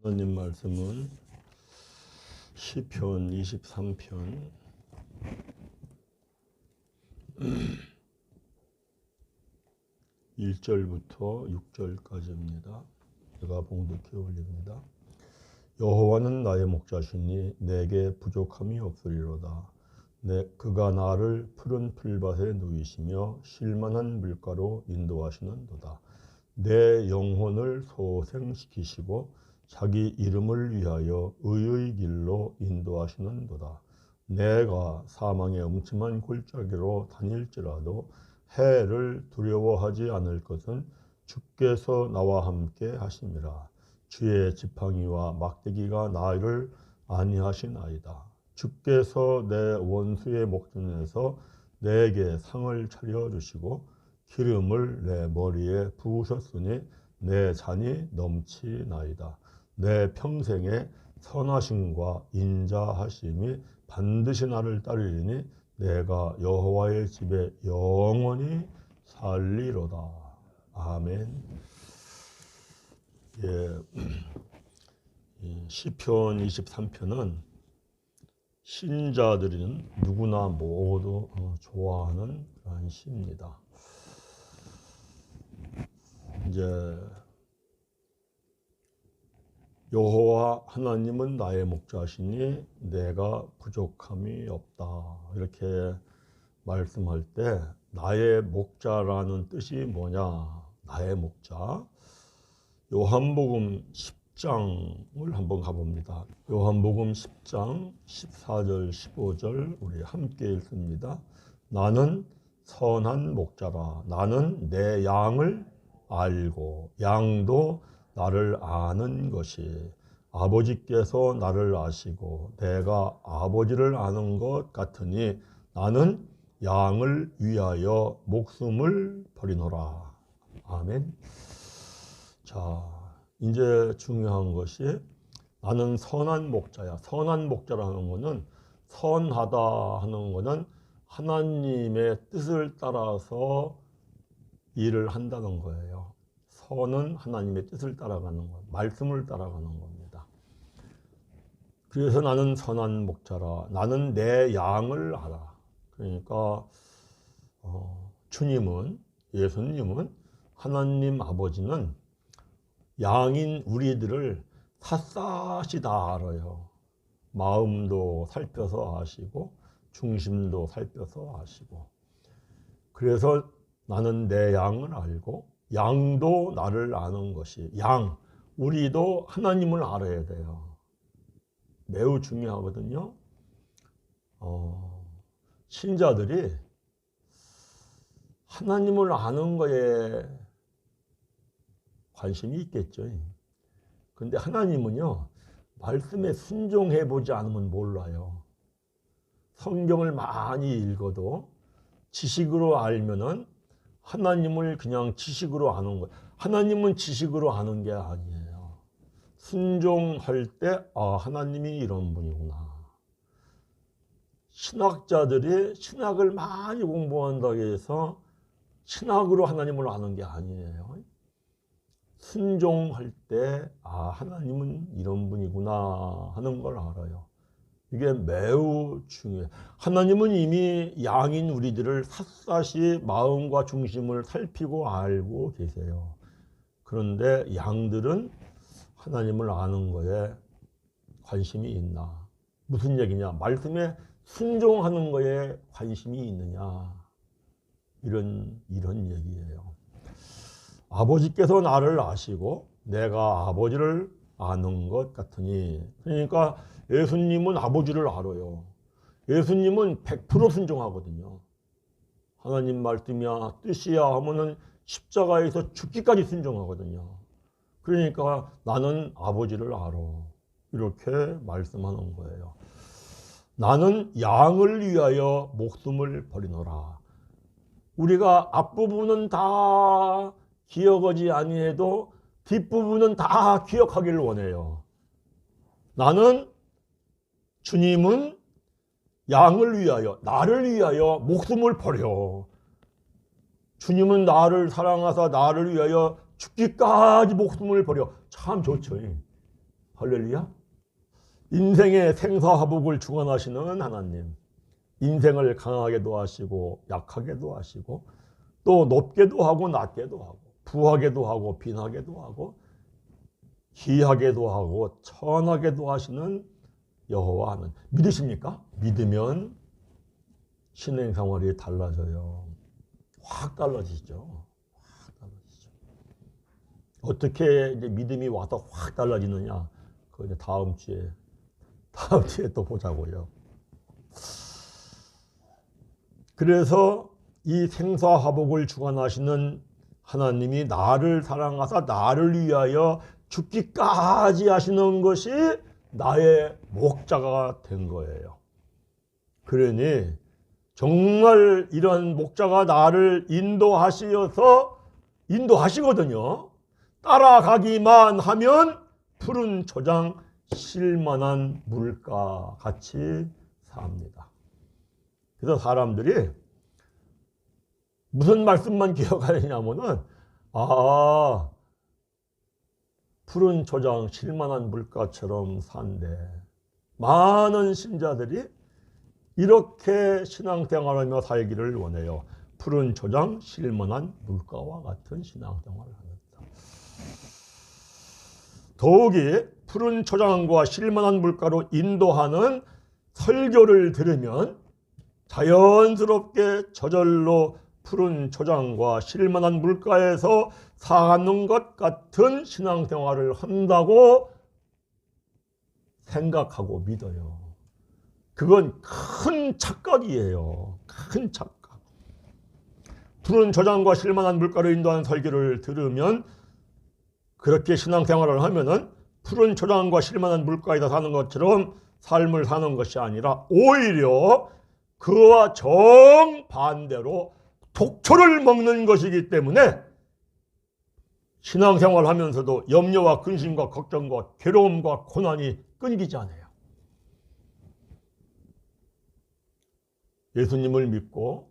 하나님 말씀은 시편 23편 1절부터 6절까지입니다. 제가 봉독해 올립니다. 여호와는 나의 목자시니 내게 부족함이 없으리로다. 그가 나를 푸른 풀밭에 누이시며 쉴만한 물가로 인도하시는도다. 내 영혼을 소생시키시고 자기 이름을 위하여 의의 길로 인도하시는도다. 내가 사망의 음침한 골짜기로 다닐지라도 해를 두려워하지 않을 것은 주께서 나와 함께 하심이라. 주의 지팡이와 막대기가 나를 안위하시나이다. 주께서 내 원수의 목전에서 내게 상을 차려주시고 기름을 내 머리에 부으셨으니 내 잔이 넘치나이다. 내 평생에 선하심과 인자하심이 반드시 나를 따르리니 내가 여호와의 집에 영원히 살리로다. 아멘. 시편 23편은 신자들은 누구나 모두 좋아하는 그런 시입니다. 이제 여호와 하나님은 나의 목자시니 내가 부족함이 없다. 이렇게 말씀할 때 나의 목자라는 뜻이 뭐냐? 나의 목자. 요한복음 10장을 한번 가봅니다. 요한복음 10장 14절 15절 우리 함께 읽습니다. 나는 선한 목자라. 나는 내 양을 알고 양도 나를 아는 것이 아버지께서 나를 아시고 내가 아버지를 아는 것 같으니 나는 양을 위하여 목숨을 버리노라. 아멘. 자, 이제 중요한 것이 나는 선한 목자야. 선한 목자라는 것은 선하다 하는 것은 하나님의 뜻을 따라서 일을 한다는 거예요. 선은 하나님의 뜻을 따라가는 것, 말씀을 따라가는 겁니다. 그래서 나는 선한 목자라. 나는 내 양을 알아. 그러니까 주님은, 예수님은, 하나님 아버지는 양인 우리들을 샅샅이 다 알아요. 마음도 살펴서 아시고 중심도 살펴서 아시고. 그래서 나는 내 양을 알고 양도 나를 아는 것이 양, 우리도 하나님을 알아야 돼요. 매우 중요하거든요. 신자들이 하나님을 아는 거에 관심이 있겠죠. 그런데 하나님은요, 말씀에 순종해 보지 않으면 몰라요. 성경을 많이 읽어도 지식으로 알면은 하나님을 그냥 지식으로 아는 거예요. 하나님은 지식으로 아는 게 아니에요. 순종할 때 하나님이 이런 분이구나. 신학자들이 신학을 많이 공부한다고 해서 신학으로 하나님을 아는 게 아니에요. 순종할 때 하나님은 이런 분이구나 하는 걸 알아요. 이게 매우 중요해요. 하나님은 이미 양인 우리들을 샅샅이 마음과 중심을 살피고 알고 계세요. 그런데 양들은 하나님을 아는 거에 관심이 있나? 무슨 얘기냐? 말씀에 순종하는 거에 관심이 있느냐? 이런 얘기예요. 아버지께서 나를 아시고 내가 아버지를 아는 것 같으니, 그러니까 예수님은 아버지를 알아요. 예수님은 100% 순종하거든요. 하나님 말씀이야 뜻이야 하면은 십자가에서 죽기까지 순종하거든요. 그러니까 나는 아버지를 알아. 이렇게 말씀하는 거예요. 나는 양을 위하여 목숨을 버리노라. 우리가 앞부분은 다 기억하지 아니해도 뒷부분은 다 기억하기를 원해요. 나는 주님은 양을 위하여, 나를 위하여 목숨을 버려. 주님은 나를 사랑하사 나를 위하여 죽기까지 목숨을 버려. 참 좋죠. 할렐루야. 인생의 생사화복을 주관하시는 하나님, 인생을 강하게도 하시고 약하게도 하시고 또 높게도 하고 낮게도 하고 부하게도 하고 빈하게도 하고 귀하게도 하고 천하게도 하시는 여호와 하나님 믿으십니까? 믿으면 신앙생활이 달라져요. 확 달라지죠. 확 달라지죠. 어떻게 이제 믿음이 와서 확 달라지느냐? 그거 이제 다음 주에 또 보자고요. 그래서 이 생사화복을 주관하시는 하나님이 나를 사랑하사 나를 위하여 죽기까지 하시는 것이 나의 목자가 된 거예요. 그러니 정말 이런 목자가 나를 인도하시거든요. 따라가기만 하면 푸른 초장 쉴만한 물가 같이 삽니다. 그래서 사람들이 무슨 말씀만 기억하느냐면은 푸른 초장 쉴만한 물가처럼 산대. 많은 신자들이 이렇게 신앙생활하며 살기를 원해요. 푸른 초장 쉴만한 물가와 같은 신앙생활을 합니다. 더욱이 푸른 초장과 쉴만한 물가로 인도하는 설교를 들으면 자연스럽게 저절로 푸른 초장과 쉴만한 물가에서 사는 것 같은 신앙생활을 한다고 생각하고 믿어요. 그건 큰 착각이에요. 큰 착각. 푸른 초장과 쉴만한 물가로 인도하는 설교를 들으면 그렇게 신앙생활을 하면은 푸른 초장과 쉴만한 물가에서 사는 것처럼 삶을 사는 것이 아니라 오히려 그와 정반대로 독초를 먹는 것이기 때문에 신앙생활을 하면서도 염려와 근심과 걱정과 괴로움과 고난이 끊기지 않아요. 예수님을 믿고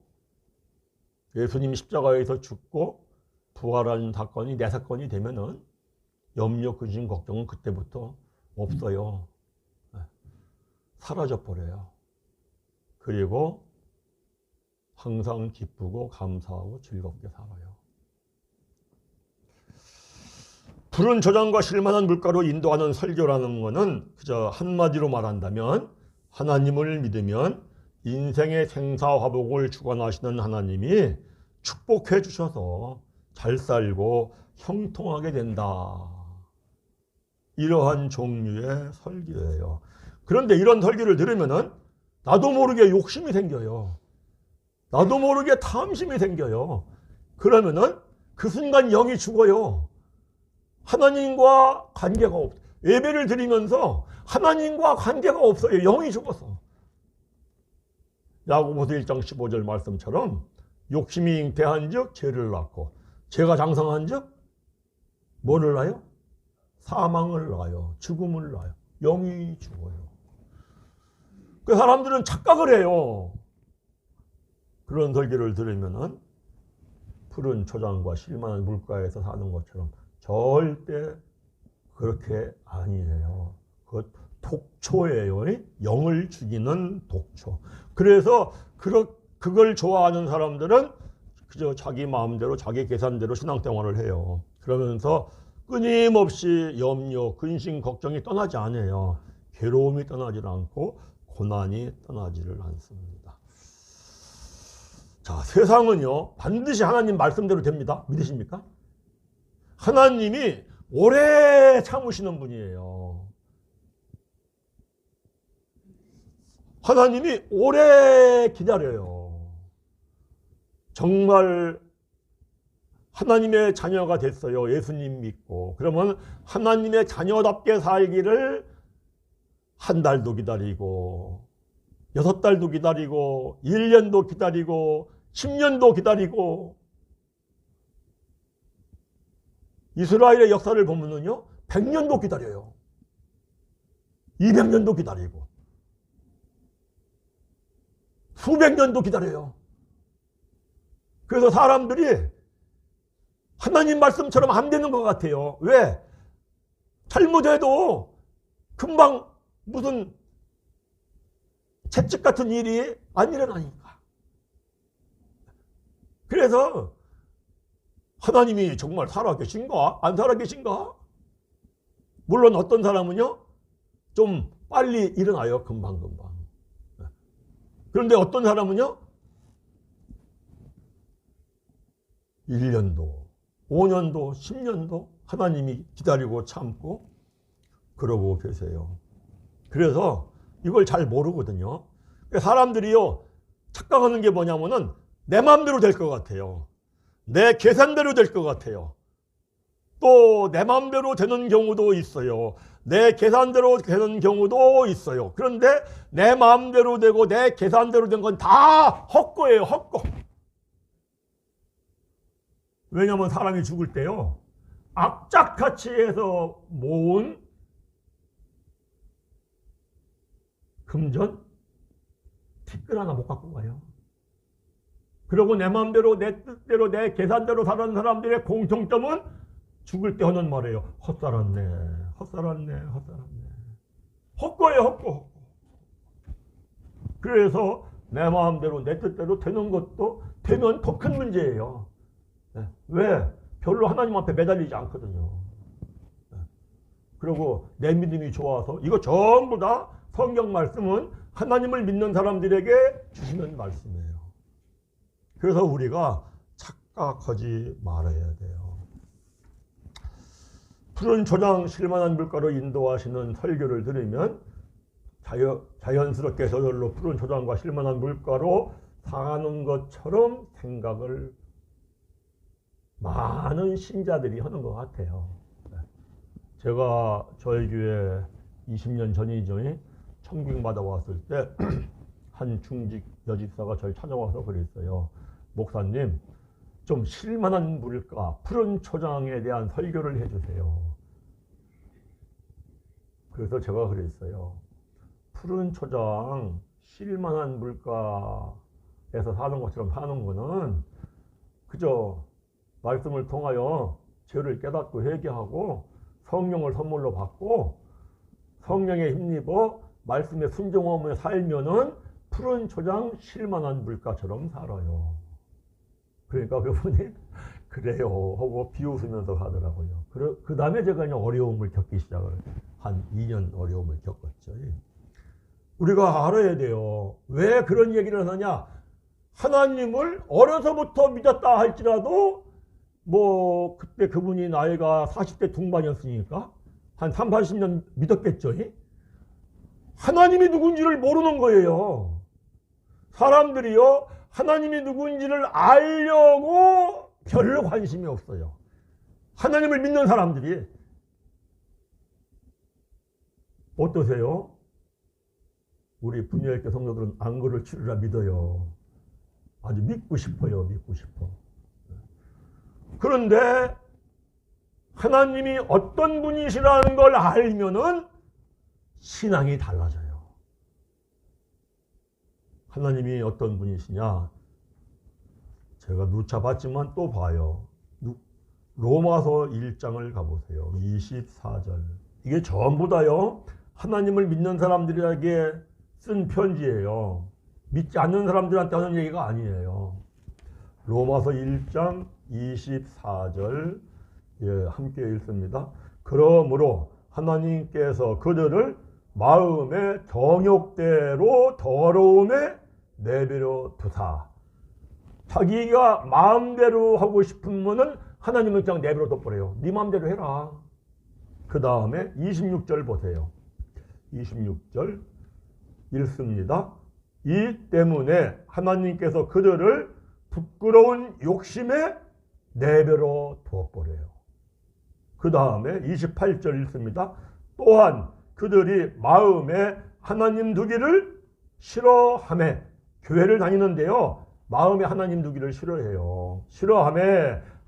예수님 십자가에서 죽고 부활하는 사건이 내 사건이 되면은 염려, 근심, 걱정은 그때부터 없어요. 사라져 버려요. 그리고 항상 기쁘고 감사하고 즐겁게 살아요. 푸른 초장과 쉴만한 물가로 인도하는 설교라는 것은 그저 한마디로 말한다면 하나님을 믿으면 인생의 생사화복을 주관하시는 하나님이 축복해 주셔서 잘 살고 형통하게 된다. 이러한 종류의 설교예요. 그런데 이런 설교를 들으면은 나도 모르게 욕심이 생겨요. 나도 모르게 탐심이 생겨요. 그러면은 그 순간 영이 죽어요. 하나님과 관계가 없어요. 예배를 드리면서 하나님과 관계가 없어요. 영이 죽어서. 야고보서 1장 15절 말씀처럼 욕심이 잉태한 즉 죄를 낳고 죄가 장성한 즉 뭐를 낳아요? 사망을 낳아요. 죽음을 낳아요. 영이 죽어요. 그 사람들은 착각을 해요. 그런 설교를 들으면은 푸른 초장과 쉴만한 물가에서 사는 것처럼 절대 그렇게 아니에요. 그 독초예요. 영을 죽이는 독초. 그래서 그걸 좋아하는 사람들은 그저 자기 마음대로 자기 계산대로 신앙생활을 해요. 그러면서 끊임없이 염려, 근심, 걱정이 떠나지 않아요. 괴로움이 떠나질 않고 고난이 떠나지를 않습니다. 자, 세상은요 반드시 하나님 말씀대로 됩니다. 믿으십니까? 하나님이 오래 참으시는 분이에요. 하나님이 오래 기다려요. 정말 하나님의 자녀가 됐어요. 예수님 믿고. 그러면 하나님의 자녀답게 살기를 한 달도 기다리고 6달도 기다리고 1년도 기다리고 10년도 기다리고 이스라엘의 역사를 보면은요 100년도 기다려요. 200년도 기다리고 수백 년도 기다려요. 그래서 사람들이 하나님 말씀처럼 안 되는 것 같아요. 왜? 잘못해도 금방 무슨 채찍 같은 일이 안 일어나니까. 그래서 하나님이 정말 살아계신가? 안 살아계신가? 물론 어떤 사람은요, 좀 빨리 일어나요, 금방금방. 그런데 어떤 사람은요, 1년도, 5년도, 10년도 하나님이 기다리고 참고 그러고 계세요. 그래서 이걸 잘 모르거든요. 사람들이요, 착각하는 게 뭐냐면은 내 마음대로 될 것 같아요. 내 계산대로 될 것 같아요. 또 내 마음대로 되는 경우도 있어요. 내 계산대로 되는 경우도 있어요. 그런데 내 마음대로 되고 내 계산대로 된 건 다 헛거예요, 헛거. 왜냐하면 사람이 죽을 때요, 악착같이 해서 모은 금전 티끌 하나 못 갖고 가요. 그리고 내 마음대로, 내 뜻대로, 내 계산대로 사는 사람들의 공통점은 죽을 때 하는 말이에요. 헛살았네, 헛살았네, 헛살았네. 헛거예요, 헛거. 그래서 내 마음대로, 내 뜻대로 되는 것도 되면 더 큰 문제예요. 왜? 별로 하나님 앞에 매달리지 않거든요. 그리고 내 믿음이 좋아서 이거 전부 다 성경 말씀은 하나님을 믿는 사람들에게 주시는 말씀이에요. 그래서 우리가 착각하지 말아야 돼요. 푸른 초장 실만한 물가로 인도하시는 설교를 들으면 자연스럽게 저절로 푸른 초장과 실만한 물가로 사는 것처럼 생각을 많은 신자들이 하는 것 같아요. 제가 저희 교회 20년 전이죠. 청빙 받아왔을 때 한 중직 여집사가 저를 찾아와서 그랬어요. 목사님, 좀 실만한 물가, 푸른 초장에 대한 설교를 해주세요. 그래서 제가 그랬어요. 푸른 초장, 실만한 물가에서 사는 것처럼 사는 거는 그저 말씀을 통하여 죄를 깨닫고 회개하고 성령을 선물로 받고 성령에 힘입어 말씀에 순종하며 살면은 푸른 초장 실만한 물가처럼 살아요. 그러니까 그분이 그래요 하고 비웃으면서 가더라고요. 그 다음에 제가 그냥 어려움을 겪기 시작을 한 2년 어려움을 겪었죠. 우리가 알아야 돼요. 왜 그런 얘기를 하느냐? 하나님을 어려서부터 믿었다 할지라도 뭐 그때 그분이 나이가 40대 중반이었으니까 한 30, 40년 믿었겠죠. 하나님이 누군지를 모르는 거예요. 사람들이요, 하나님이 누군지를 알려고 별로 관심이 없어요. 하나님을 믿는 사람들이. 어떠세요? 우리 분야학교 성도들은 안구를 치르라 믿어요. 아주 믿고 싶어요. 믿고 싶어. 그런데 하나님이 어떤 분이시라는 걸 알면은 신앙이 달라져요. 하나님이 어떤 분이시냐? 제가 누차 봤지만 또 봐요. 로마서 1장을 가보세요. 24절. 이게 전부 다요, 하나님을 믿는 사람들에게 쓴 편지예요. 믿지 않는 사람들한테 하는 얘기가 아니에요. 로마서 1장 24절, 예, 함께 읽습니다. 그러므로 하나님께서 그들을 마음의 정욕대로 더러움에 내버려 두사. 자기가 마음대로 하고 싶으면은 하나님은 그냥 내버려 둬버려요. 네 마음대로 해라. 그 다음에 26절 보세요. 26절 읽습니다. 이 때문에 하나님께서 그들을 부끄러운 욕심에 내버려 두어버려요. 그 다음에 28절 읽습니다. 또한 그들이 마음에 하나님 두기를 싫어하며, 교회를 다니는데요, 마음에 하나님 두기를 싫어해요. 싫어하며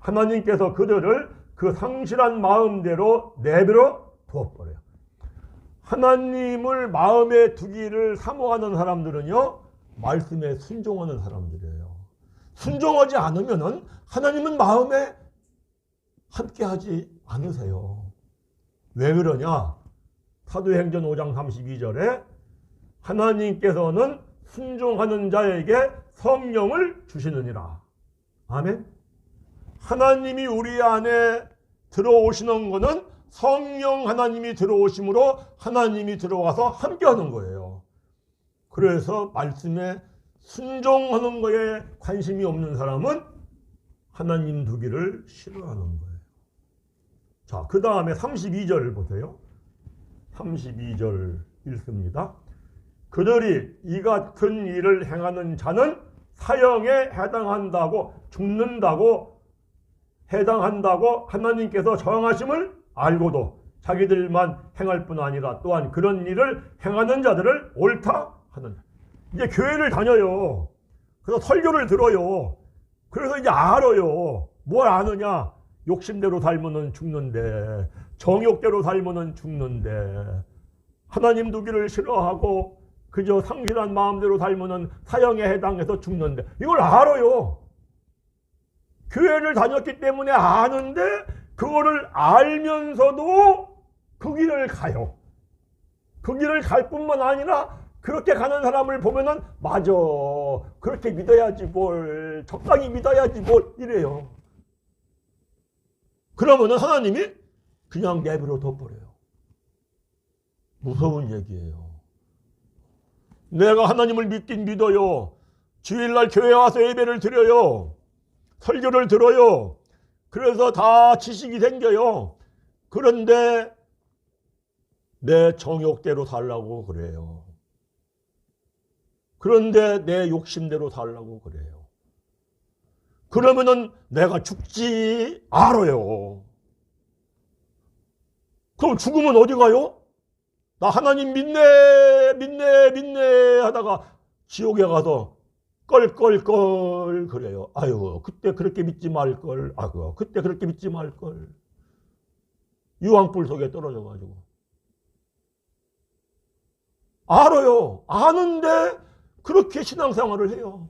하나님께서 그들을 그 상실한 마음대로 내버려 두어버려요. 하나님을 마음에 두기를 사모하는 사람들은요, 말씀에 순종하는 사람들이에요. 순종하지 않으면은 하나님은 마음에 함께하지 않으세요. 왜 그러냐? 사도행전 5장 32절에 하나님께서는 순종하는 자에게 성령을 주시느니라. 아멘. 하나님이 우리 안에 들어오시는 것은 성령 하나님이 들어오심으로 하나님이 들어와서 함께하는 거예요. 그래서 말씀에 순종하는 거에 관심이 없는 사람은 하나님 두기를 싫어하는 거예요. 자, 그 다음에 32절 보세요. 32절 읽습니다. 그들이 이 같은 일을 행하는 자는 사형에 해당한다고 하나님께서 정하심을 알고도 자기들만 행할 뿐 아니라 또한 그런 일을 행하는 자들을 옳다 하는. 이제 교회를 다녀요. 그래서 설교를 들어요. 그래서 이제 알아요. 뭘 아느냐? 욕심대로 살면은 죽는데, 정욕대로 살면은 죽는데, 하나님 두기를 싫어하고 그저 상실한 마음대로 살면은 사형에 해당해서 죽는데, 이걸 알아요. 교회를 다녔기 때문에 아는데 그거를 알면서도 그 길을 가요. 그 길을 갈 뿐만 아니라 그렇게 가는 사람을 보면은 맞아, 그렇게 믿어야지 뭘, 적당히 믿어야지 뭘 이래요. 그러면은 하나님이 그냥 내버려 둬버려요. 무서운 얘기예요. 내가 하나님을 믿긴 믿어요. 주일날 교회 와서 예배를 드려요. 설교를 들어요. 그래서 다 지식이 생겨요. 그런데 내 정욕대로 살라고 그래요. 그런데 내 욕심대로 살라고 그래요. 그러면은 내가 죽지 알아요. 그럼 죽으면 어디 가요? 나 하나님 믿네 하다가 지옥에 가서 껄껄껄 그래요. 아유, 그때 그렇게 믿지 말걸. 아유, 그때 그렇게 믿지 말걸. 유황불 속에 떨어져가지고. 알아요. 아는데 그렇게 신앙생활을 해요.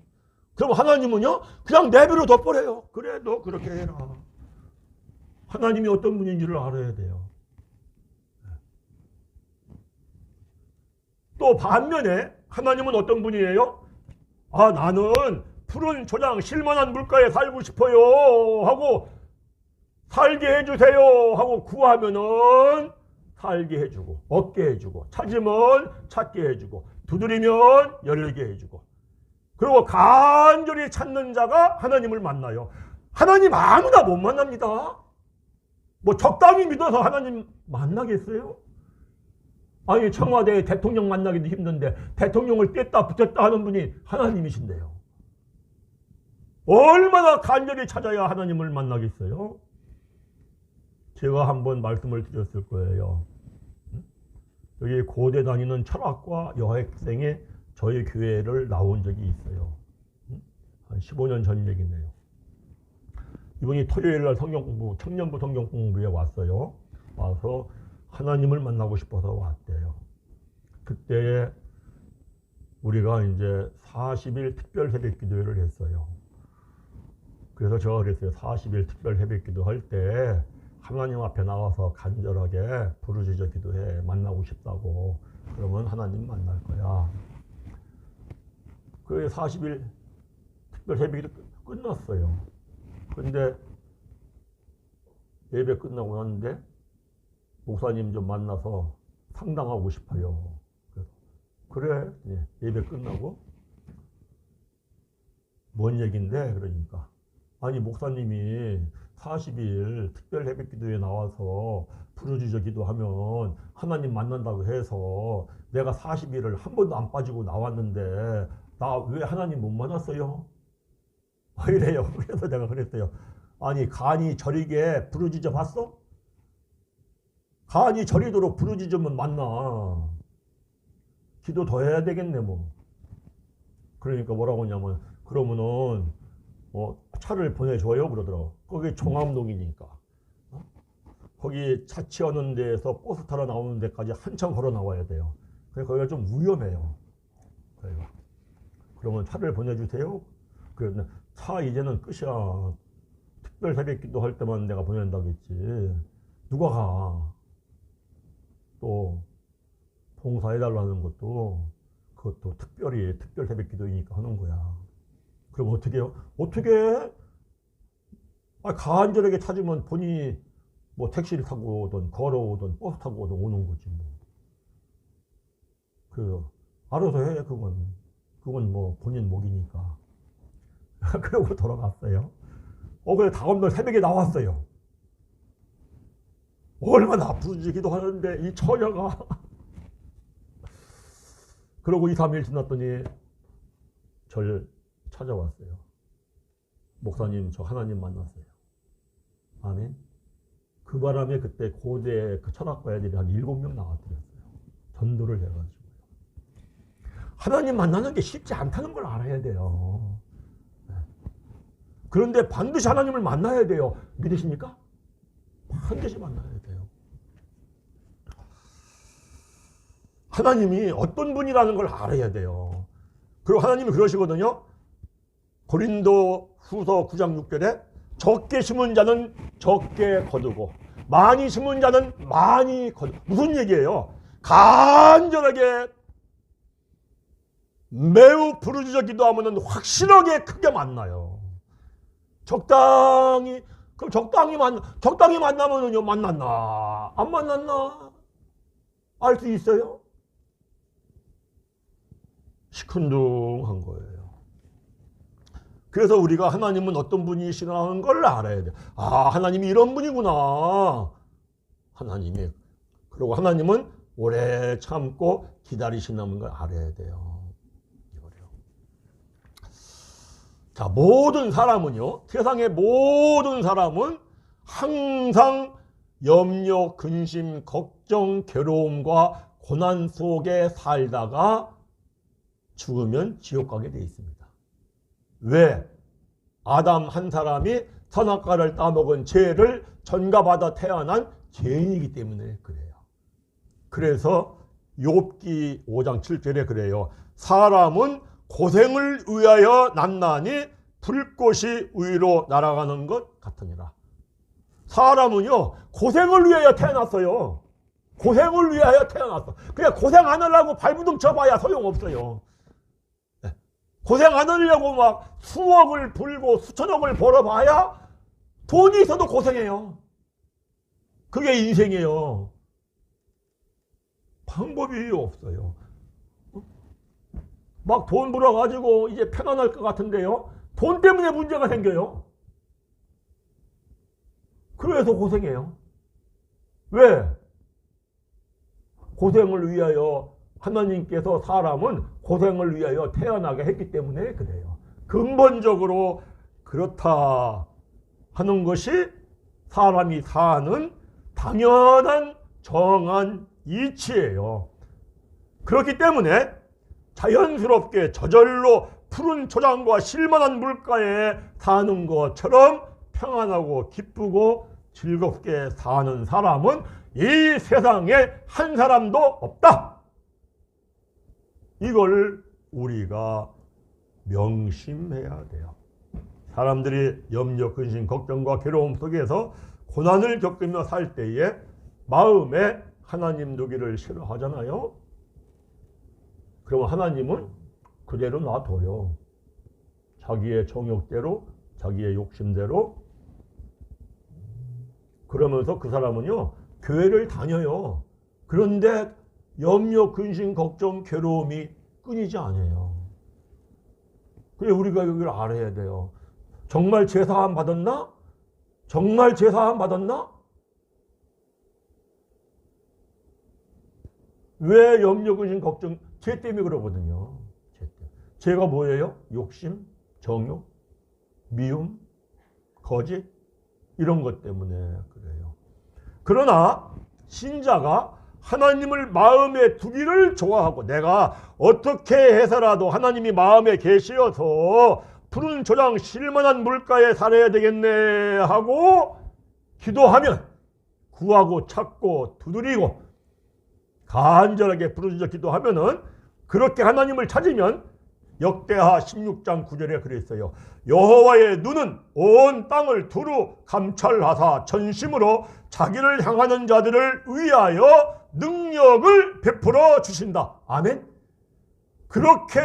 그럼 하나님은요, 그냥 내버려 둬버려요. 그래, 너 그렇게 해라. 하나님이 어떤 분인지를 알아야 돼요. 또 반면에 하나님은 어떤 분이에요? 아, 나는 푸른 초장 실만한 물가에 살고 싶어요 하고 살게 해주세요 하고 구하면은 살게 해주고, 얻게 해주고, 찾으면 찾게 해주고, 두드리면 열리게 해주고, 그리고 간절히 찾는 자가 하나님을 만나요. 하나님 아무나 못 만납니다. 뭐 적당히 믿어서 하나님 만나겠어요? 아니, 청와대 대통령 만나기도 힘든데 대통령을 뗐다 붙였다 하는 분이 하나님이신데요. 얼마나 간절히 찾아야 하나님을 만나겠어요? 제가 한번 말씀을 드렸을 거예요. 여기 고대 다니는 철학과 여학생이 저희 교회를 나온 적이 있어요. 한 15년 전 얘기네요. 이분이 토요일날 성경공부, 청년부 성경공부에 왔어요. 와서 하나님을 만나고 싶어서 왔대요. 그때에 우리가 이제 40일 특별 새벽 기도회를 했어요. 그래서 제가 그랬어요. 40일 특별 새벽 기도 할 때 하나님 앞에 나와서 간절하게 부르짖어 기도해. 만나고 싶다고. 그러면 하나님 만날 거야. 그 40일 특별 새벽 기도 끝났어요. 근데 예배 끝나고 났는데 목사님 좀 만나서 상담하고 싶어요. 그래, 예배 끝나고 뭔 얘긴데? 그러니까 아니, 목사님이 40일 특별 새벽 기도에 나와서 부르짖어 기도하면 하나님 만난다고 해서 내가 40일을 한 번도 안 빠지고 나왔는데 나 왜 하나님 못 만났어요? 이래요. 그래서 내가 그랬어요. 아니, 간이 저리게 부르짖어 봤어? 간이 저리도록 부르짖으면 만나. 기도 더 해야 되겠네 뭐. 그러니까 뭐라고 하냐면, 그러면은 차를 보내줘요 그러더라고. 거기 종암동이니까. 거기 자취하는 데에서 버스 타러 나오는 데까지 한참 걸어 나와야 돼요. 그래서 거기가 좀 위험해요. 그러면 차를 보내주세요. 그래서 차 이제는 끝이야. 특별 새벽 기도 할 때만 내가 보낸다고 했지. 누가 가? 또 봉사해달라는 것도 그것도 특별 새벽 기도이니까 하는 거야. 그럼 어떻게 해요? 어떻게 해? 간절하게 찾으면 본인이 뭐 택시를 타고 오든 걸어오든 버스 타고 오든 오는 거지 뭐. 그래서 알아서 해. 그건 뭐 본인 목이니까. 그러고 돌아갔어요. 그래 다음날 새벽에 나왔어요. 얼마나 부르짖기도 하는데 이 처녀가. 그러고 2, 3일 지났더니 절 찾아왔어요. 목사님, 저 하나님 만났어요. 아멘. 그 바람에 그때 고대 그 철학과 애들이 한 7명 나와드렸어요. 전도를 해가지고요. 하나님 만나는 게 쉽지 않다는 걸 알아야 돼요. 그런데 반드시 하나님을 만나야 돼요. 믿으십니까? 반드시 만나야 돼요. 하나님이 어떤 분이라는 걸 알아야 돼요. 그리고 하나님이 그러시거든요. 고린도 후서 9장 6절에 적게 심은 자는 적게 거두고 많이 심은 자는 많이 거두고. 무슨 얘기예요? 간절하게 매우 부르짖어 기도하면 확실하게 크게 만나요. 적당히 만나면은요, 만났나 안 만났나 알 수 있어요? 시큰둥한 거예요. 그래서 우리가 하나님은 어떤 분이시라는 걸 알아야 돼요. 하나님이 이런 분이구나. 그리고 하나님은 오래 참고 기다리신다는 걸 알아야 돼요. 자, 모든 사람은요, 세상의 모든 사람은 항상 염려, 근심, 걱정, 괴로움과 고난 속에 살다가 죽으면 지옥 가게 되어 있습니다. 왜? 아담 한 사람이 선악과를 따먹은 죄를 전가받아 태어난 죄인이기 때문에 그래요. 그래서 욥기 5장 7절에 그래요. 사람은 고생을 위하여 났나니 불꽃이 위로 날아가는 것 같으니라. 사람은요, 고생을 위하여 태어났어요. 고생을 위하여 태어났어. 그냥 고생 안 하려고 발부둥 쳐봐야 소용없어요. 고생 안 하려고 막 수억을 벌고 수천억을 벌어봐야 돈이 있어도 고생해요. 그게 인생이에요. 방법이 없어요. 막 돈 벌어가지고 이제 편안할 것 같은데요. 돈 때문에 문제가 생겨요. 그래서 고생해요. 왜? 고생을 위하여 하나님께서 사람은 고생을 위하여 태어나게 했기 때문에 그래요. 근본적으로 그렇다 하는 것이 사람이 사는 당연한 정한 이치예요. 그렇기 때문에 자연스럽게 저절로 푸른 초장과 실만한 물가에 사는 것처럼 평안하고 기쁘고 즐겁게 사는 사람은 이 세상에 한 사람도 없다. 이걸 우리가 명심해야 돼요. 사람들이 염려, 근심, 걱정과 괴로움 속에서 고난을 겪으며 살 때에 마음에 하나님 두기를 싫어하잖아요. 그러면 하나님은 그대로 놔둬요. 자기의 정욕대로, 자기의 욕심대로. 그러면서 그 사람은요, 교회를 다녀요. 그런데 염려, 근심, 걱정, 괴로움이 끊이지 않아요. 그래 우리가 여기를 알아야 돼요. 정말 제사함 받았나? 정말 제사함 받았나? 왜 염려, 근심, 걱정? 죄 때문에 그러거든요. 죄가 뭐예요? 욕심, 정욕, 미움, 거짓 이런 것 때문에 그래요. 그러나 신자가 하나님을 마음에 두기를 좋아하고 내가 어떻게 해서라도 하나님이 마음에 계시어서 푸른 초장 실만한 물가에 살아야 되겠네 하고 기도하면 구하고 찾고 두드리고 간절하게 부르짖어 기도하면은 그렇게 하나님을 찾으면 역대하 16장 9절에 그랬어요. 여호와의 눈은 온 땅을 두루 감찰하사 전심으로 자기를 향하는 자들을 위하여 능력을 베풀어 주신다. 아멘. 그렇게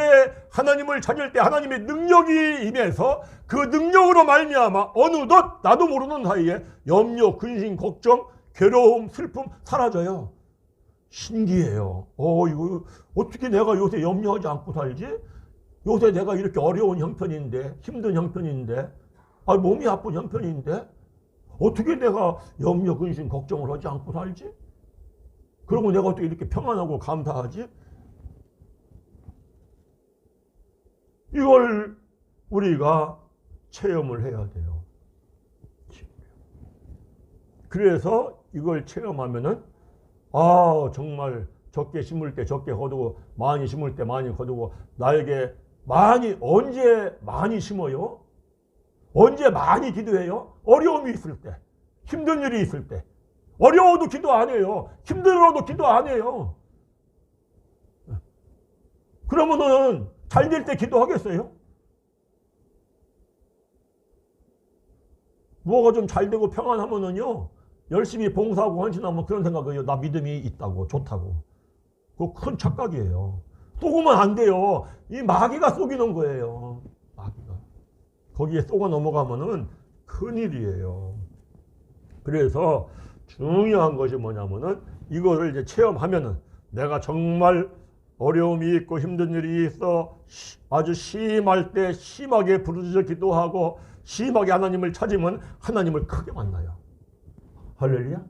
하나님을 찾을 때 하나님의 능력이 임해서 그 능력으로 말미암아 어느덧 나도 모르는 사이에 염려, 근심, 걱정, 괴로움, 슬픔 사라져요. 신기해요. 이거 어떻게 내가 요새 염려하지 않고 살지? 요새 내가 이렇게 어려운 형편인데, 힘든 형편인데, 몸이 아픈 형편인데, 어떻게 내가 염려, 근심, 걱정을 하지 않고 살지? 그리고 내가 어떻게 이렇게 평안하고 감사하지? 이걸 우리가 체험을 해야 돼요. 그래서 이걸 체험하면은 정말 적게 심을 때 적게 거두고 많이 심을 때 많이 거두고 나에게 언제 많이 심어요? 언제 많이 기도해요? 어려움이 있을 때, 힘든 일이 있을 때. 어려워도 기도 안 해요. 힘들어도 기도 안 해요. 그러면은 잘 될 때 기도하겠어요? 뭐가 좀 잘 되고 평안하면은요, 열심히 봉사하고 헌신하면 그런 생각이에요. 나 믿음이 있다고, 좋다고. 그거 큰 착각이에요. 속으면 안 돼요. 이 마귀가 속이는 거예요. 마귀가. 거기에 속아 넘어가면은 큰일이에요. 그래서 중요한 것이 뭐냐면은 이거를 이제 체험하면은 내가 정말 어려움이 있고 힘든 일이 있어 아주 심할 때 심하게 부르짖어 기도하고 심하게 하나님을 찾으면 하나님을 크게 만나요. 할렐루야.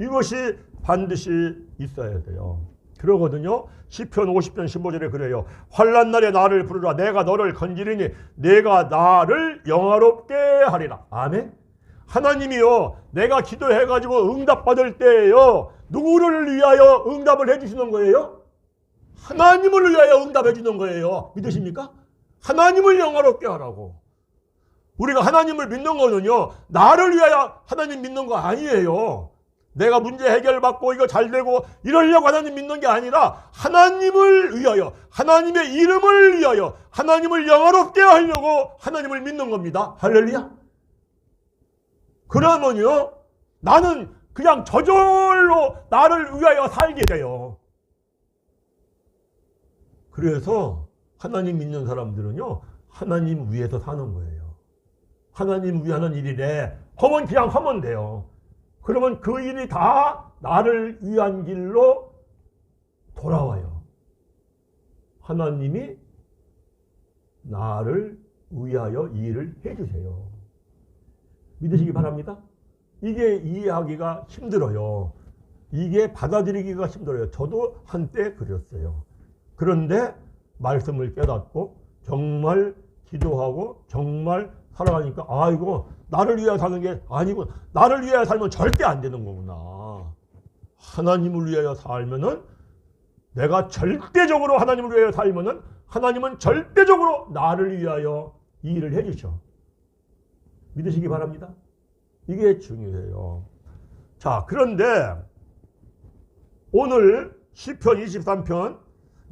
이것이 반드시 있어야 돼요. 그러거든요. 시편 50편 15절에 그래요. 환난 날에 나를 부르라. 내가 너를 건지리니 내가 나를 영화롭게 하리라. 아멘. 하나님이요, 내가 기도해가지고 응답받을 때에요, 누구를 위하여 응답을 해주시는 거예요? 하나님을 위하여 응답해 주는 거예요. 믿으십니까? 하나님을 영화롭게 하라고. 우리가 하나님을 믿는 거는요, 나를 위하여 하나님 믿는 거 아니에요. 내가 문제 해결받고 이거 잘 되고 이러려고 하나님 믿는 게 아니라 하나님을 위하여, 하나님의 이름을 위하여, 하나님을 영화롭게 하려고 하나님을 믿는 겁니다. 할렐루야. 그러면요, 나는 그냥 저절로 나를 위하여 살게 돼요. 그래서 하나님 믿는 사람들은요, 하나님 위해서 사는 거예요. 하나님 위하는 일이래 하면 그냥 하면 돼요. 그러면 그 일이 다 나를 위한 길로 돌아와요. 하나님이 나를 위하여 이 일을 해주세요. 믿으시기 바랍니다. 이게 이해하기가 힘들어요. 이게 받아들이기가 힘들어요. 저도 한때 그랬어요. 그런데 말씀을 깨닫고 정말 기도하고 정말 살아가니까 이거 나를 위하여 사는 게 아니고 나를 위하여 살면 절대 안 되는 거구나. 하나님을 위하여 살면은 내가 절대적으로 하나님을 위하여 살면은 하나님은 절대적으로 나를 위하여 이 일을 해주셔. 믿으시기 바랍니다. 이게 중요해요. 자, 그런데 오늘 시편 23편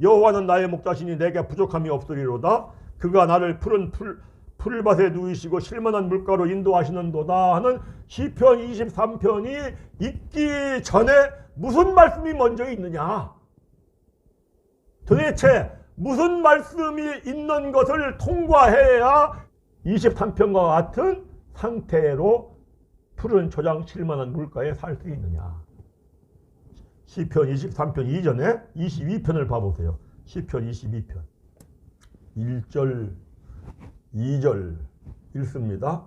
여호와는 나의 목자시니 내게 부족함이 없으리로다. 그가 나를 푸른 풀밭에 누이시고 실만한 물가로 인도하시는도다 하는 시편 23편이 있기 전에 무슨 말씀이 먼저 있느냐? 도대체 무슨 말씀이 있는 것을 통과해야 23편과 같은 상태로 푸른 초장 실만한 물가에 살 수 있느냐? 시편 23편 이전에 22편을 봐보세요. 시편 22편 1절 2절 읽습니다.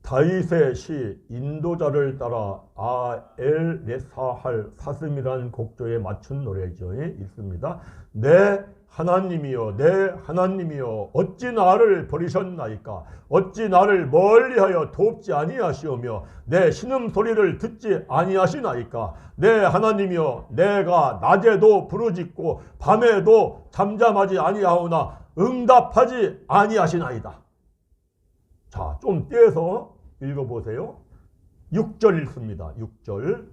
다윗의 시 인도자를 따라 아엘레사할 사슴이라는 곡조에 맞춘 노래죠. 읽습니다. 내 하나님이여, 내 하나님이여, 어찌 나를 버리셨나이까? 어찌 나를 멀리하여 돕지 아니하시오며 내 신음소리를 듣지 아니하시나이까? 내 하나님이여, 내가 낮에도 부르짖고 밤에도 잠잠하지 아니하오나 응답하지 아니하시나이다. 자, 좀 떼서 읽어보세요. 6절 읽습니다. 6절,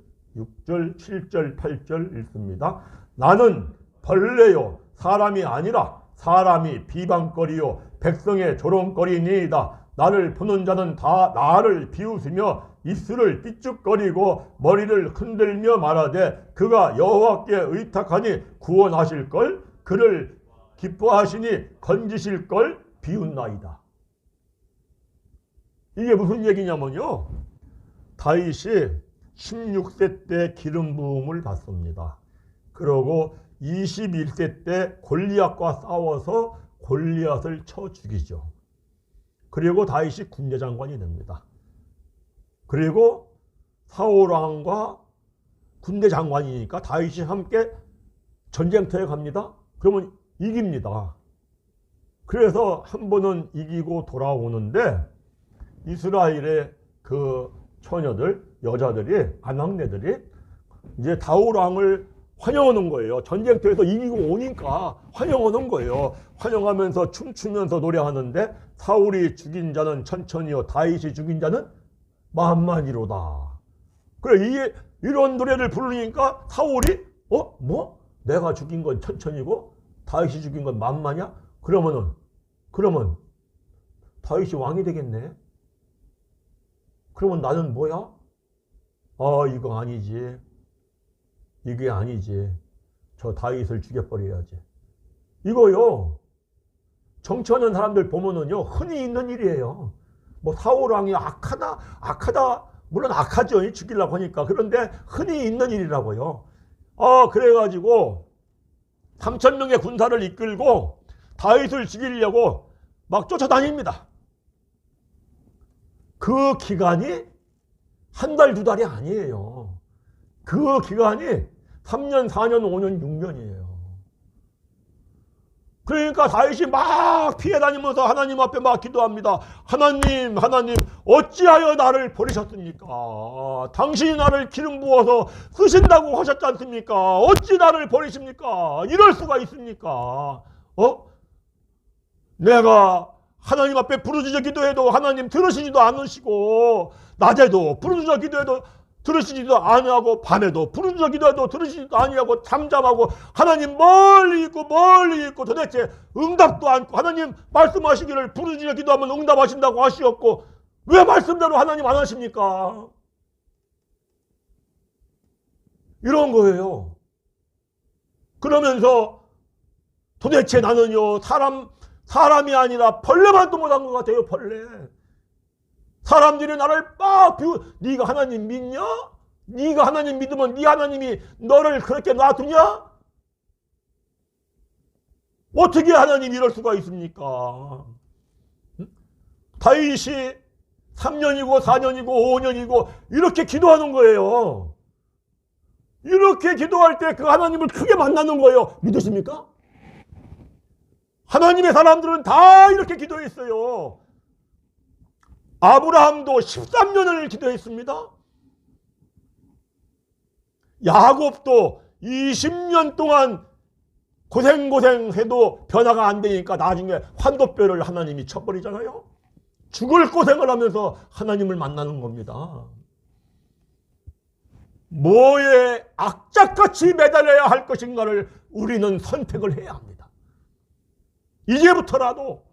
7절, 8절 읽습니다. 나는 벌레요 사람이 아니라 사람이 비방거리요 백성의 조롱거리니이다. 나를 보는 자는 다 나를 비웃으며 입술을 삐죽거리고 머리를 흔들며 말하되 그가 여호와께 의탁하니 구원하실걸, 그를 기뻐하시니 건지실걸 비웃나이다. 이게 무슨 얘기냐면요, 다윗이 16세 때 기름 부음을 받습니다. 그러고 21세 때 골리앗과 싸워서 골리앗을 쳐 죽이죠. 그리고 다윗이 군대장관이 됩니다. 그리고 사울왕과 군대장관이니까 다윗이 함께 전쟁터에 갑니다. 그러면 이깁니다. 그래서 한 번은 이기고 돌아오는데 이스라엘의 그 처녀들, 여자들이, 아낙네들이 이제 다윗왕을 환영하는 거예요. 전쟁터에서 이기고 오니까 환영하는 거예요. 환영하면서 춤추면서 노래하는데 사울이 죽인 자는 천천히요 다윗이 죽인 자는 만만이로다. 그래, 이런 노래를 부르니까 사울이 뭐? 내가 죽인 건 천천히고 다윗이 죽인 건 만만이야? 그러면 다윗이 왕이 되겠네. 그러면 나는 뭐야? 이거 아니지. 이게 아니지. 저 다윗을 죽여버려야지. 이거요, 정치하는 사람들 보면은요, 흔히 있는 일이에요. 뭐 사울왕이 악하다. 물론 악하죠. 죽이려고 하니까. 그런데 흔히 있는 일이라고요. 그래가지고 3,000명의 군사를 이끌고 다윗을 죽이려고 막 쫓아다닙니다. 그 기간이 한 달, 두 달이 아니에요. 그 기간이 3년, 4년, 5년, 6년이에요. 그러니까 다윗이 막 피해 다니면서 하나님 앞에 막 기도합니다. 하나님, 어찌하여 나를 버리셨습니까? 당신이 나를 기름 부어서 쓰신다고 하셨지 않습니까? 어찌 나를 버리십니까? 이럴 수가 있습니까? 내가 하나님 앞에 부르짖어 기도해도 하나님 들으시지도 않으시고, 낮에도 부르짖어 기도해도 들으시지도 아니하고, 밤에도 부르짖어 기도해도 들으시지도 아니하고, 잠잠하고, 하나님 멀리 있고 도대체 응답도 않고, 하나님 말씀하시기를 부르짖어 기도하면 응답하신다고 하시었고, 왜 말씀대로 하나님 안 하십니까? 이런 거예요. 그러면서 도대체 나는요, 사람이 아니라 벌레만도 못한 것 같아요. 벌레. 사람들이 나를 막 네가 하나님 믿냐? 네가 하나님 믿으면 네 하나님이 너를 그렇게 놔두냐? 어떻게 하나님이 이럴 수가 있습니까? 다윗이 3년이고 4년이고 5년이고 이렇게 기도하는 거예요. 이렇게 기도할 때 그 하나님을 크게 만나는 거예요. 믿으십니까? 하나님의 사람들은 다 이렇게 기도했어요. 아브라함도 13년을 기도했습니다. 야곱도 20년 동안 고생해도 변화가 안 되니까 나중에 환도뼈를 하나님이 쳐버리잖아요. 죽을 고생을 하면서 하나님을 만나는 겁니다. 뭐에 악착같이 매달려야 할 것인가를 우리는 선택을 해야 합니다. 이제부터라도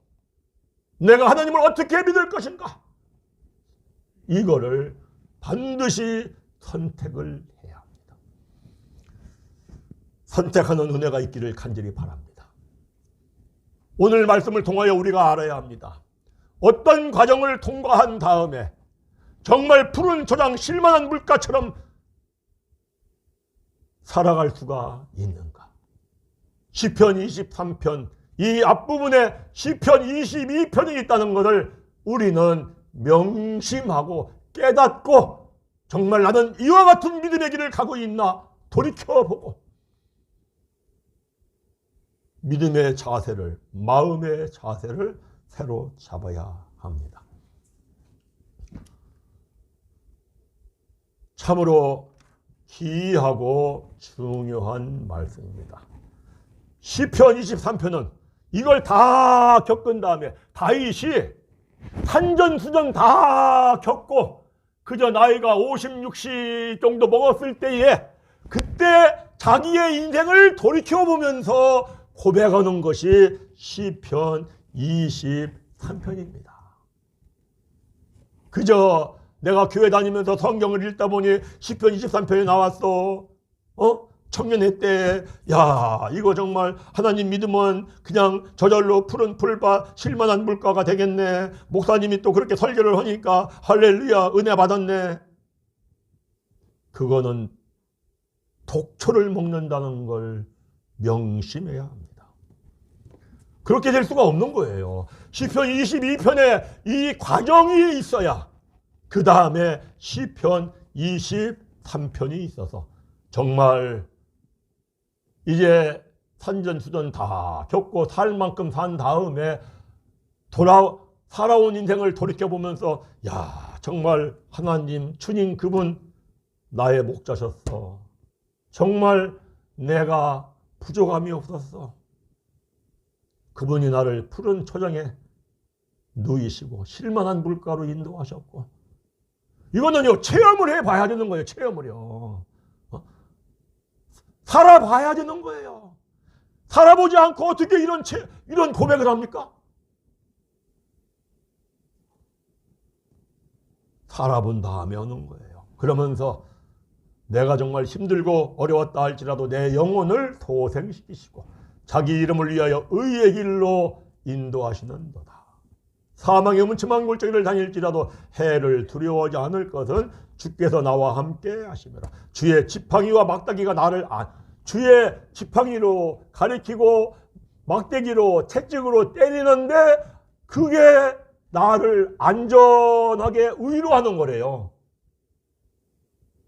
내가 하나님을 어떻게 믿을 것인가? 이거를 반드시 선택을 해야 합니다. 선택하는 은혜가 있기를 간절히 바랍니다. 오늘 말씀을 통하여 우리가 알아야 합니다. 어떤 과정을 통과한 다음에 정말 푸른 초장 실만한 물가처럼 살아갈 수가 있는가? 시편 23편, 이 앞부분에 시편 22편이 있다는 것을 우리는 명심하고 깨닫고 정말 나는 이와 같은 믿음의 길을 가고 있나 돌이켜보고 믿음의 자세를, 마음의 자세를 새로 잡아야 합니다. 참으로 기이하고 중요한 말씀입니다. 시편 23편은 이걸 다 겪은 다음에 다윗이 산전수전 다 겪고 그저 나이가 50, 60 정도 먹었을 때에 그때 자기의 인생을 돌이켜보면서 고백하는 것이 시편 23편입니다. 그저 내가 교회 다니면서 성경을 읽다 보니 시편 23편이 나왔어. 청년회 때, 야, 이거 정말 하나님 믿으면 그냥 저절로 푸른 풀밭 실만한 물가가 되겠네. 목사님이 또 그렇게 설교를 하니까 할렐루야, 은혜 받았네. 그거는 독초를 먹는다는 걸 명심해야 합니다. 그렇게 될 수가 없는 거예요. 시편 22편에 이 과정이 있어야 그 다음에 시편 23편이 있어서 정말 이제 산전수전 다 겪고 살 만큼 산 다음에 살아온 인생을 돌이켜보면서 야, 정말 하나님 주님 그분 나의 목자셨어. 정말 내가 부족함이 없었어. 그분이 나를 푸른 초장에 누이시고 실만한 물가로 인도하셨고, 이거는요 체험을 해봐야 되는 거예요. 체험을요. 살아봐야 되는 거예요. 살아보지 않고 어떻게 이런 고백을 합니까? 살아본 다음에 오는 거예요. 그러면서 내가 정말 힘들고 어려웠다 할지라도 내 영혼을 소생시키시고 자기 이름을 위하여 의의 길로 인도하시는도다. 사망의 음침한 골짜기를 다닐지라도 해를 두려워하지 않을 것은 주께서 나와 함께 하시매라. 주의 지팡이와 막대기가 나를 주의 지팡이로 가리키고 막대기로 채찍으로 때리는데 그게 나를 안전하게 위로하는 거래요.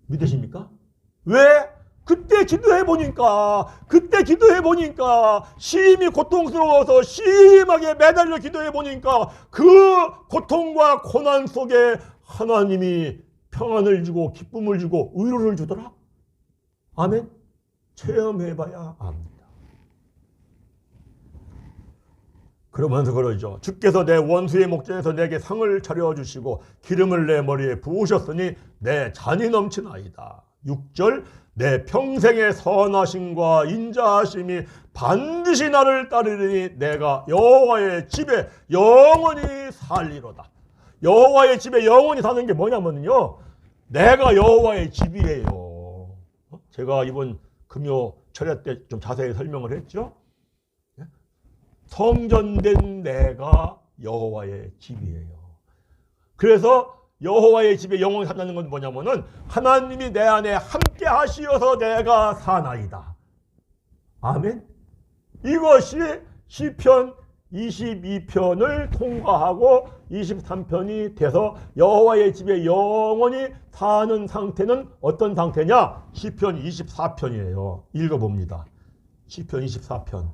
믿으십니까? 왜? 그때 기도해 보니까 심히 고통스러워서 심하게 매달려 기도해 보니까 그 고통과 고난 속에 하나님이 평안을 주고 기쁨을 주고 위로를 주더라. 아멘. 체험해 봐야 합니다. 그러면서 그러죠. 주께서 내 원수의 목전에서 내게 상을 차려주시고 기름을 내 머리에 부으셨으니 내 잔이 넘치나이다. 6절 내 평생의 선하심과 인자하심이 반드시 나를 따르리니 내가 여호와의 집에 영원히 살리로다. 여호와의 집에 영원히 사는 게 뭐냐면요, 내가 여호와의 집이에요. 제가 이번 금요 철야 때 좀 자세히 설명을 했죠. 성전된 내가 여호와의 집이에요. 그래서 여호와의 집에 영원히 산다는 건 뭐냐면은 하나님이 내 안에 함께 하시어서 내가 사나이다. 아멘. 이것이 시편 22편을 통과하고 23편이 돼서 여호와의 집에 영원히 사는 상태는 어떤 상태냐? 시편 24편이에요. 읽어봅니다. 시편 24편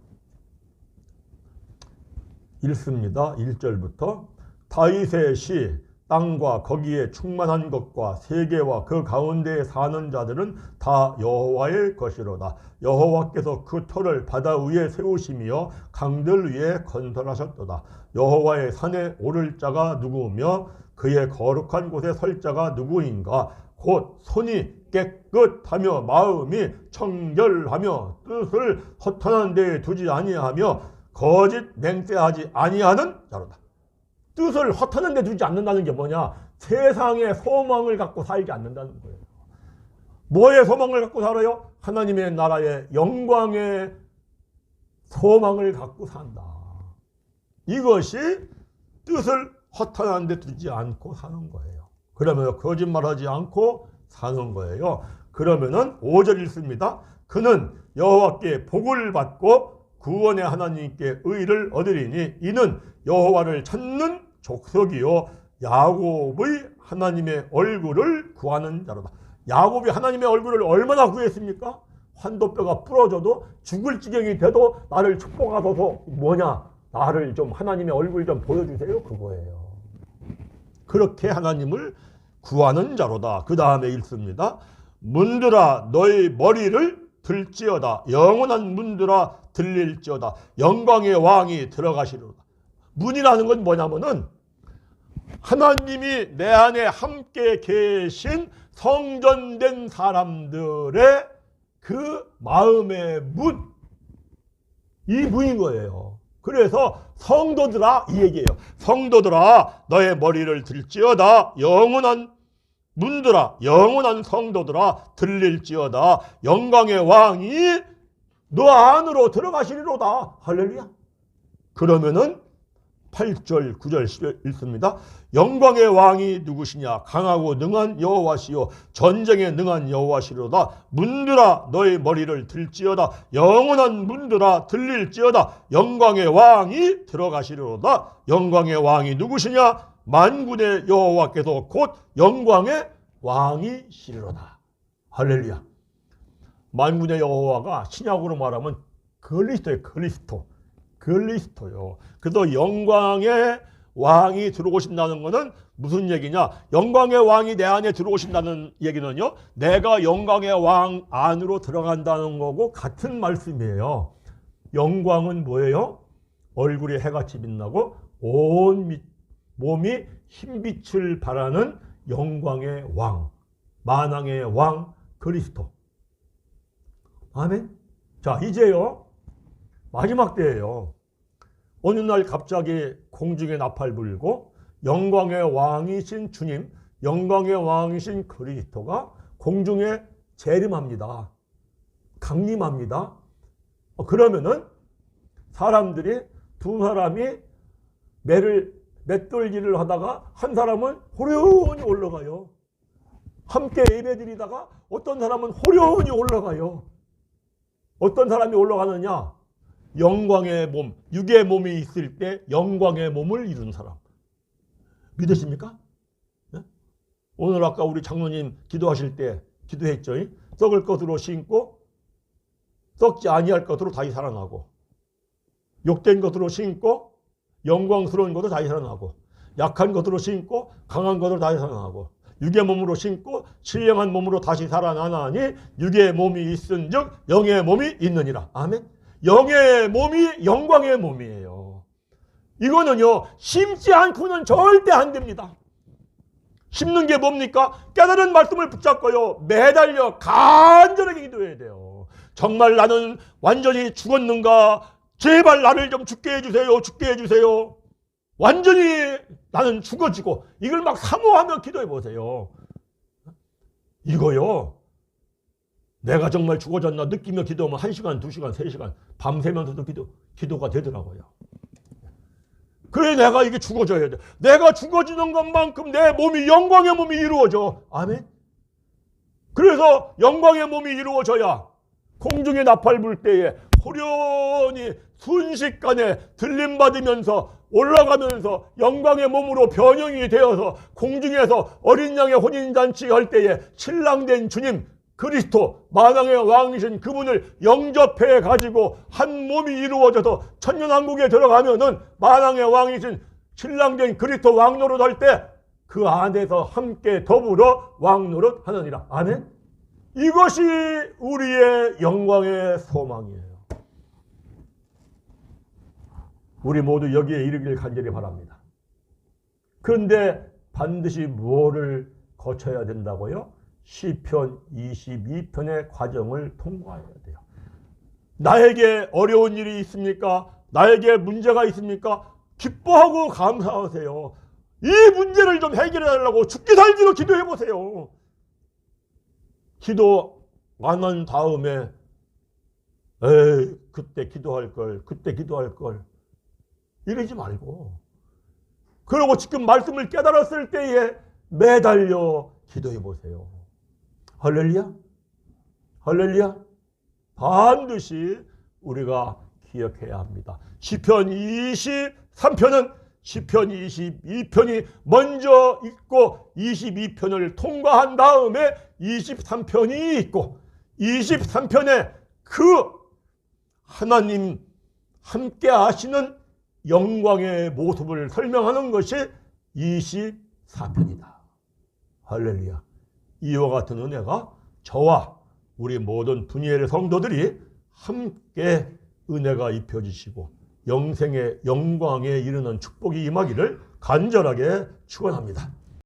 읽습니다. 1절부터 다윗의 시 땅과 거기에 충만한 것과 세계와 그 가운데에 사는 자들은 다 여호와의 것이로다. 여호와께서 그 터를 바다 위에 세우시며 강들 위에 건설하셨도다. 여호와의 산에 오를 자가 누구며 그의 거룩한 곳에 설 자가 누구인가? 곧 손이 깨끗하며 마음이 청결하며 뜻을 허탄한 데에 두지 아니하며 거짓 맹세하지 아니하는 자로다. 뜻을 허탄한 데 두지 않는다는 게 뭐냐? 세상의 소망을 갖고 살지 않는다는 거예요. 뭐의 소망을 갖고 살아요? 하나님의 나라의 영광의 소망을 갖고 산다. 이것이 뜻을 허탄한 데 두지 않고 사는 거예요. 그러면 거짓말하지 않고 사는 거예요. 그러면은 5절 읽습니다. 그는 여호와께 복을 받고 구원의 하나님께 의를 얻으리니 이는 여호와를 찾는 족속이요 야곱의 하나님의 얼굴을 구하는 자로다. 야곱이 하나님의 얼굴을 얼마나 구했습니까? 환도뼈가 부러져도 죽을 지경이 돼도 나를 축복하소서, 뭐냐, 나를 좀 하나님의 얼굴 좀 보여주세요, 그거예요. 그렇게 하나님을 구하는 자로다. 그 다음에 읽습니다. 문들아 너희 머리를 들지어다. 영원한 문들아 들릴지어다. 영광의 왕이 들어가시리로다. 문이라는 건 뭐냐면은 하나님이 내 안에 함께 계신 성전된 사람들의 그 마음의 문, 이 문인 거예요. 그래서 성도들아 이 얘기예요. 성도들아 너의 머리를 들지어다. 영원한 문들아 영원한 성도들아 들릴지어다. 영광의 왕이 너 안으로 들어가시리로다. 할렐루야. 그러면은 8절 9절 10절 읽습니다. 영광의 왕이 누구시냐? 강하고 능한 여호와시요 전쟁에 능한 여호와시로다. 문들아 너의 머리를 들지어다. 영원한 문들아 들릴지어다. 영광의 왕이 들어가시리로다. 영광의 왕이 누구시냐? 만군의 여호와께서 곧 영광의 왕이시리로다. 할렐루야. 만군의 여호와가 신약으로 말하면 그리스도예요. 그리스도요. 그래서 영광의 왕이 들어오신다는 것은 무슨 얘기냐? 영광의 왕이 내 안에 들어오신다는 얘기는요, 내가 영광의 왕 안으로 들어간다는 거고 같은 말씀이에요. 영광은 뭐예요? 얼굴이 해같이 빛나고 온 몸이 흰빛을 발하는 영광의 왕, 만왕의 왕 그리스도. 아멘. 자, 이제요 마지막 때예요. 어느 날 갑자기 공중에 나팔 불고 영광의 왕이신 주님, 영광의 왕이신 그리스도가 공중에 재림합니다. 강림합니다. 그러면은 사람들이 두 사람이 맷돌질을 하다가 한 사람은 호련히 올라가요. 함께 예배드리다가 어떤 사람은 호련히 올라가요. 어떤 사람이 올라가느냐? 영광의 몸, 육의 몸이 있을 때 영광의 몸을 이룬 사람. 믿으십니까? 네? 오늘 아까 우리 장로님 기도하실 때 기도했죠. 썩을 것으로 심고 썩지 아니할 것으로 다시 살아나고, 욕된 것으로 심고 영광스러운 것으로 다시 살아나고, 약한 것으로 심고 강한 것으로 다시 살아나고, 육의 몸으로 심고 신령한 몸으로 다시 살아나나니 육의 몸이 있은즉 영의 몸이 있느니라. 아멘. 영의 몸이 영광의 몸이에요. 이거는요 심지 않고는 절대 안 됩니다. 심는 게 뭡니까? 깨달은 말씀을 붙잡고요 매달려 간절하게 기도해야 돼요. 정말 나는 완전히 죽었는가? 제발 나를 좀 죽게 해주세요. 죽게 해주세요. 완전히 나는 죽어지고 이걸 막 사모하며 기도해 보세요. 이거요 내가 정말 죽어졌나 느끼며 기도하면 1시간, 2시간, 3시간 밤새면서도 기도가 되더라고요. 그래 내가 이게 죽어져야 돼. 내가 죽어지는 것만큼 내 몸이 영광의 몸이 이루어져. 아멘. 그래서 영광의 몸이 이루어져야 공중에 나팔 불 때에 호련히 순식간에 들림받으면서 올라가면서 영광의 몸으로 변형이 되어서 공중에서 어린 양의 혼인잔치 할 때에 신랑된 주님 그리스도 만왕의 왕이신 그분을 영접해 가지고 한 몸이 이루어져서 천년왕국에 들어가면은 만왕의 왕이신 신랑된 그리스도 왕노릇 할 때 그 안에서 함께 더불어 왕노릇 하느니라. 아멘. 이것이 우리의 영광의 소망이에요. 우리 모두 여기에 이르기를 간절히 바랍니다. 그런데 반드시 뭐를 거쳐야 된다고요? 시편 22편의 과정을 통과해야 돼요. 나에게 어려운 일이 있습니까? 나에게 문제가 있습니까? 기뻐하고 감사하세요. 이 문제를 좀 해결해 달라고 죽기 살기로 기도해 보세요. 기도 안 한 다음에 에이 그때 기도할 걸 이러지 말고, 그러고 지금 말씀을 깨달았을 때에 매달려 기도해 보세요. 할렐루야. 할렐루야. 반드시 우리가 기억해야 합니다. 시편 23편은 시편 22편이 먼저 있고 22편을 통과한 다음에 23편이 있고 23편에 그 하나님 함께 하시는 영광의 모습을 설명하는 것이 24편이다. 할렐루야. 이와 같은 은혜가 저와 우리 모든 분이엘 성도들이 함께 은혜가 입혀지시고 영생의 영광에 이르는 축복이 임하기를 간절하게 축원합니다.